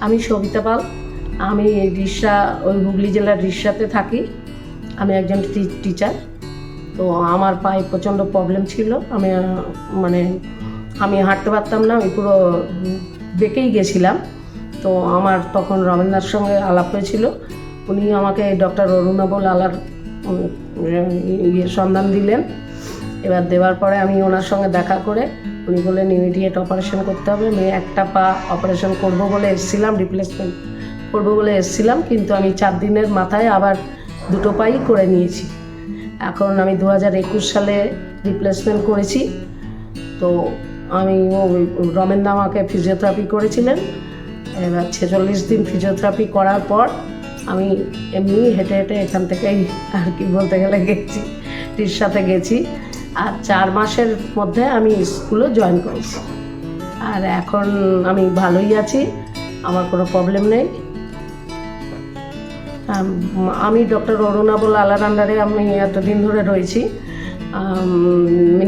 আমি সবিতা পাল। আমি রিষড়া, ওই হুগলি জেলার রিষড়াতে থাকি। আমি একজন টিচার। তো আমার পায়ে প্রচণ্ড প্রবলেম ছিল। আমি হাঁটতে পারতাম না, আমি পুরো বেঁকেই গেছিলাম। তো আমার তখন রমেনদার সঙ্গে আলাপ হয়েছিল। উনি আমাকে ডক্টর অরুণাবল আলার সন্ধান দিলেন। এবার দেওয়ার পরে আমি ওনার সঙ্গে দেখা করে উনি বললেন ইমিডিয়েট অপারেশন করতে হবে। আমি একটা পা অপারেশন করব বলে এসেছিলাম, রিপ্লেসমেন্ট করব বলে এসেছিলাম, কিন্তু আমি 4 দিনের মাথায় আবার দুটো পাই করে নিয়েছি। এখন আমি 2021 সালে রিপ্লেসমেন্ট করেছি। তো আমি রমেনদা আমাকে ফিজিওথেরাপি করেছিলেন। এবার 46 দিন ফিজিওথেরাপি করার পর আমি এমনি হেঁটে হেঁটে এখান থেকেই আর কি বলতে গেলে গেছি, রিষড়াতে গেছি। আর 4 মাসের মধ্যে আমি স্কুলও জয়েন করেছি। আর এখন আমি ভালোই আছি, আমার কোনো প্রবলেম নেই। আমি ডক্টর অরুণাবল আলার আন্ডারে আমি এতদিন ধরে রয়েছি।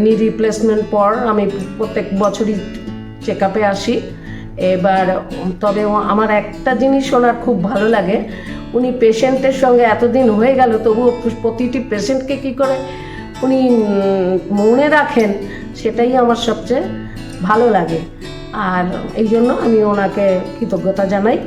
নি রিপ্লেসমেন্ট পর আমি প্রত্যেক বছরই চেক আপে আসি। এবার তবে আমার একটা জিনিস ওনার খুব ভালো লাগে, উনি পেশেন্টের সঙ্গে এতদিন হয়ে গেল তবুও প্রতিটি পেশেন্টকে কী করে উনি মনে রাখেন, সেটাই আমার সবচেয়ে ভালো লাগে। আর এই জন্য আমি ওনাকে কৃতজ্ঞতা জানাই।